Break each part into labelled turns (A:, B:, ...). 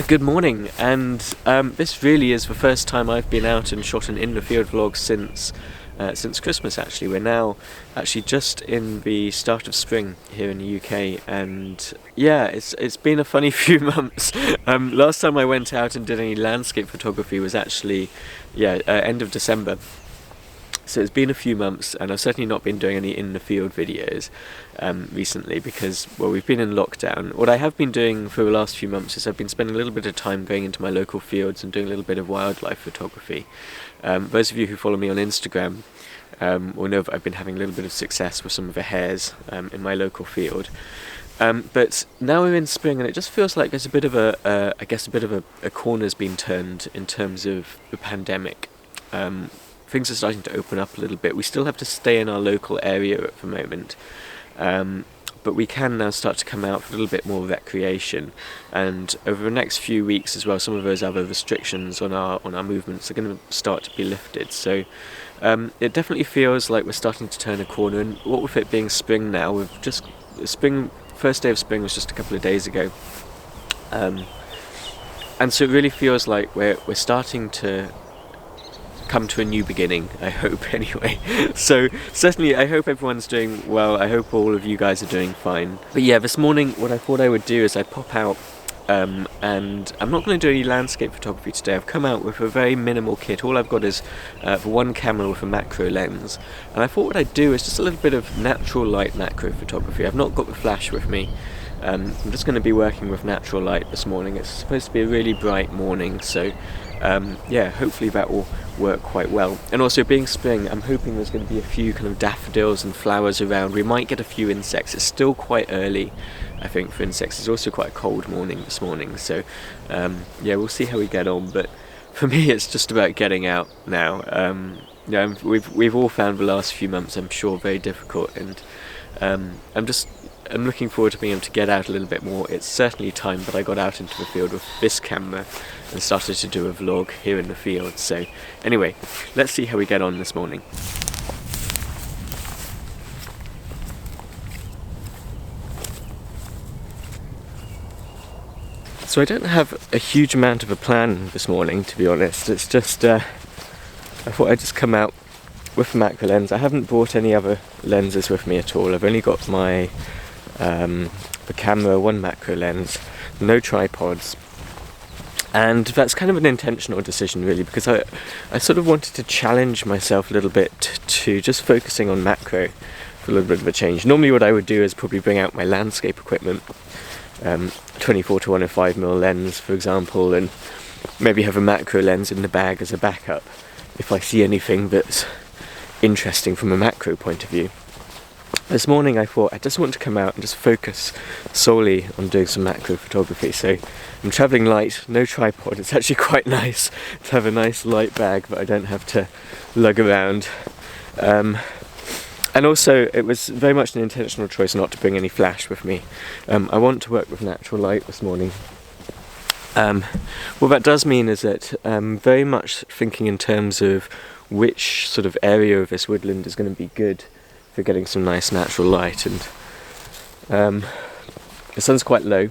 A: Good morning, and this really is the first time I've been out and shot an in-the-field vlog since Christmas. Actually, we're now actually just in the start of spring here in the UK, and yeah, it's been a funny few months. Last time I went out and did any landscape photography was actually end of December. So it's been a few months, and I've certainly not been doing any in-the-field videos recently because, well, we've been in lockdown. What I have been doing for the last few months is I've been spending a little bit of time going into my local fields and doing a little bit of wildlife photography. Those of you who follow me on Instagram will know that I've been having a little bit of success with some of the hares in my local field. But now we're in spring, and it just feels like there's a bit of a corner's been turned in terms of the pandemic. Things are starting to open up a little bit. We still have to stay in our local area at the moment, but we can now start to come out for a little bit more recreation. And over the next few weeks as well, some of those other restrictions on our movements are going to start to be lifted. So it definitely feels like we're starting to turn a corner. And what with it being spring now, first day of spring was just a couple of days ago, and so it really feels like we're starting to come to a new beginning, I hope, anyway. So certainly I hope everyone's doing well. I hope all of you guys are doing fine. But yeah, this morning what I thought I would do is I'd pop out and I'm not going to do any landscape photography today. I've come out with a very minimal kit. All I've got is the one camera with a macro lens, and I thought what I'd do is just a little bit of natural light macro photography. I've not got the flash with me. I'm just going to be working with natural light this morning. It's supposed to be a really bright morning, so hopefully that will work quite well. And also, being spring, I'm hoping there's going to be a few kind of daffodils and flowers around. We might get a few insects. It's still quite early, I think, for insects. It's also quite a cold morning this morning, so we'll see how we get on. But for me, it's just about getting out now. We've all found the last few months, I'm sure, very difficult, and I'm looking forward to being able to get out a little bit more. It's certainly time that I got out into the field with this camera and started to do a vlog here in the field. So anyway, let's see how we get on this morning. So I don't have a huge amount of a plan this morning, to be honest. It's just I thought I'd just come out with a macro lens. I haven't brought any other lenses with me at all. I've only got my the camera, one macro lens, no tripods, and that's kind of an intentional decision really, because I sort of wanted to challenge myself a little bit to just focusing on macro for a little bit of a change. Normally what I would do is probably bring out my landscape equipment, 24 to 105mm lens for example, and maybe have a macro lens in the bag as a backup if I see anything that's interesting from a macro point of view. This morning I thought I just want to come out and just focus solely on doing some macro photography. So I'm travelling light, no tripod. It's actually quite nice to have a nice light bag that I don't have to lug around. And also it was very much an intentional choice not to bring any flash with me. I want to work with natural light this morning. What that does mean is that I'm very much thinking in terms of which sort of area of this woodland is going to be good for getting some nice natural light. And the sun's quite low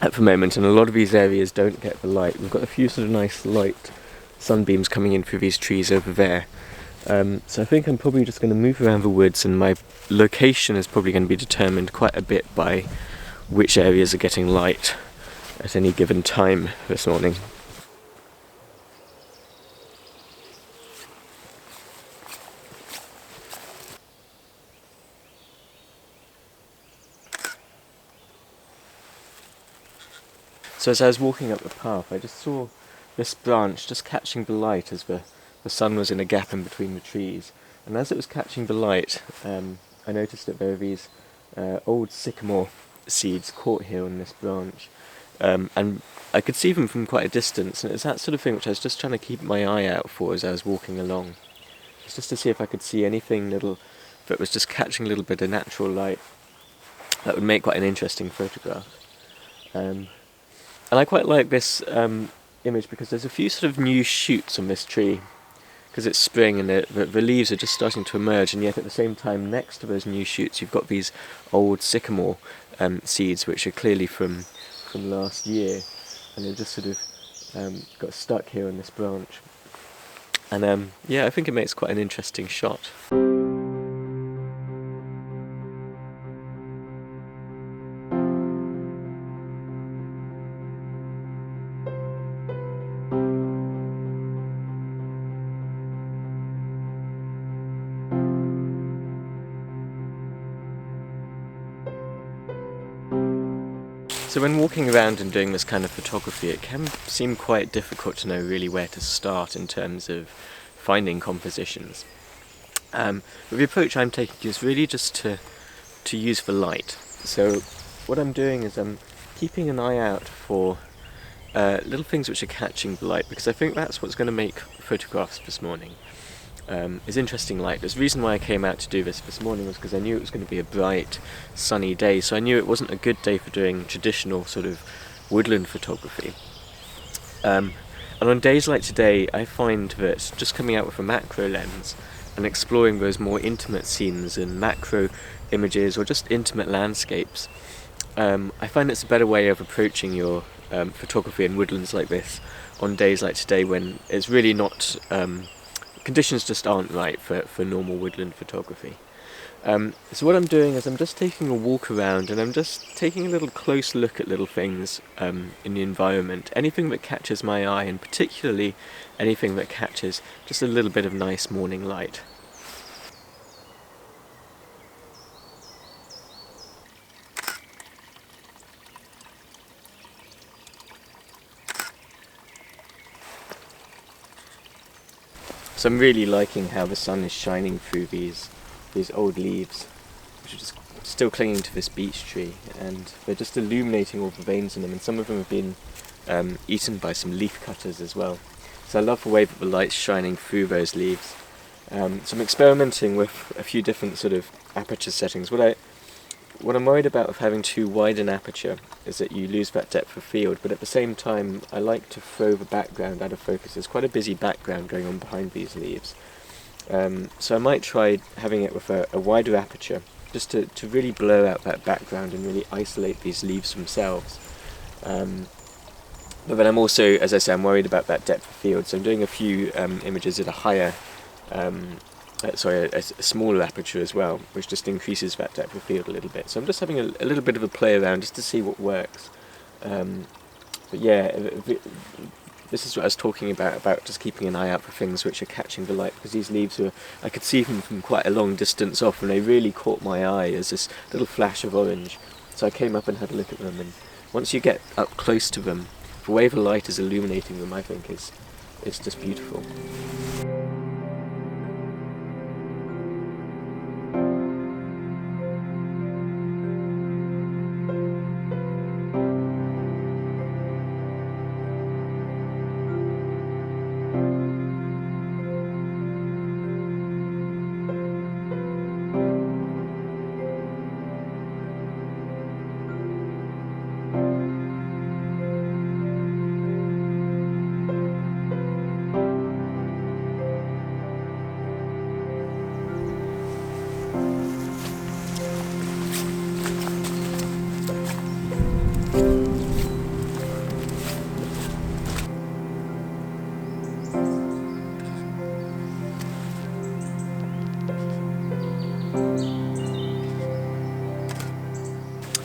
A: at the moment, and a lot of these areas don't get the light. We've got a few sort of nice light sunbeams coming in through these trees over there. So I think I'm probably just going to move around the woods, and my location is probably going to be determined quite a bit by which areas are getting light at any given time this morning. So as I was walking up the path, I just saw this branch just catching the light as the sun was in a gap in between the trees. And as it was catching the light, I noticed that there were these old sycamore seeds caught here on this branch. And I could see them from quite a distance, and it's that sort of thing which I was just trying to keep my eye out for as I was walking along. Just to see if I could see anything little that was just catching a little bit of natural light that would make quite an interesting photograph. And I quite like this image because there's a few sort of new shoots on this tree, because it's spring and the leaves are just starting to emerge, and yet at the same time next to those new shoots you've got these old sycamore seeds which are clearly from last year. and it just sort of got stuck here on this branch. And yeah, I think it makes quite an interesting shot. So when walking around and doing this kind of photography, it can seem quite difficult to know really where to start in terms of finding compositions. But the approach I'm taking is really just to use the light. So what I'm doing is I'm keeping an eye out for little things which are catching the light, because I think that's what's going to make photographs this morning. Is interesting light. The reason why I came out to do this morning was because I knew it was going to be a bright, sunny day, so I knew it wasn't a good day for doing traditional sort of woodland photography. And on days like today, I find that just coming out with a macro lens and exploring those more intimate scenes and macro images or just intimate landscapes, I find it's a better way of approaching your photography in woodlands like this on days like today, when it's really not conditions just aren't right for normal woodland photography. So what I'm doing is I'm just taking a walk around, and I'm just taking a little close look at little things in the environment, anything that catches my eye, and particularly anything that catches just a little bit of nice morning light. So I'm really liking how the sun is shining through these old leaves, which are just still clinging to this beech tree, and they're just illuminating all the veins in them, and some of them have been eaten by some leaf cutters as well. So I love the way that the light's shining through those leaves. So I'm experimenting with a few different sort of aperture settings. What I'm worried about of having too wide an aperture is that you lose that depth of field, but at the same time I like to throw the background out of focus. There's quite a busy background going on behind these leaves. So I might try having it with a wider aperture, just to really blur out that background and really isolate these leaves themselves. But then I'm also, as I say, I'm worried about that depth of field, so I'm doing a few images at a higher a smaller aperture as well, which just increases that depth of field a little bit. So I'm just having a little bit of a play around just to see what works. But yeah, this is what I was talking about just keeping an eye out for things which are catching the light, because these leaves I could see them from quite a long distance off, and they really caught my eye as this little flash of orange. So I came up and had a look at them, and once you get up close to them, the way the light is illuminating them, I think is just beautiful.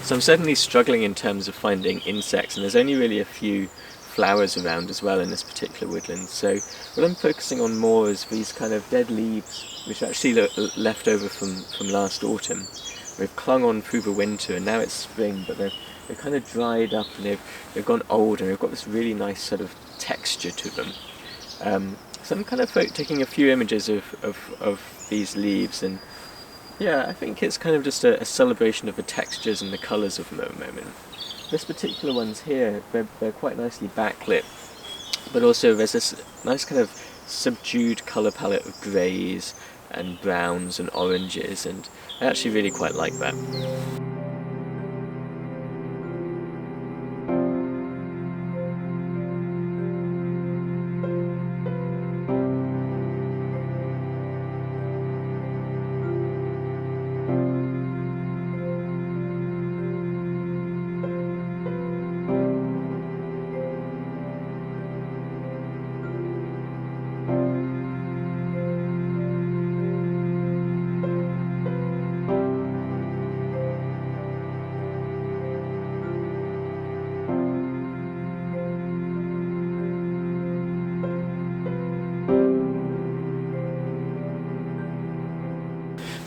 A: So I'm certainly struggling in terms of finding insects, and there's only really a few flowers around as well in this particular woodland. So what I'm focusing on more is these kind of dead leaves, which are actually left over from last autumn. They've clung on through the winter, and now it's spring, but they're kind of dried up, and they've gone old, and they've got this really nice sort of texture to them. So I'm kind of taking a few images of these leaves, and yeah, I think it's kind of just a celebration of the textures and the colours of them at the moment. This particular ones here, they're quite nicely backlit, but also there's this nice kind of subdued colour palette of greys and browns and oranges, and I actually really quite like that.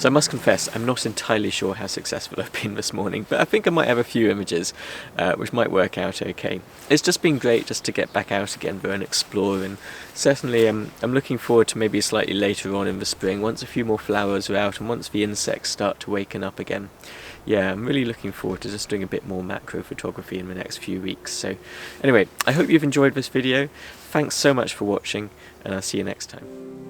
A: So I must confess, I'm not entirely sure how successful I've been this morning, but I think I might have a few images which might work out okay. It's just been great just to get back out again though and explore, and certainly I'm looking forward to maybe slightly later on in the spring, once a few more flowers are out and once the insects start to waken up again. Yeah, I'm really looking forward to just doing a bit more macro photography in the next few weeks. So anyway, I hope you've enjoyed this video. Thanks so much for watching, and I'll see you next time.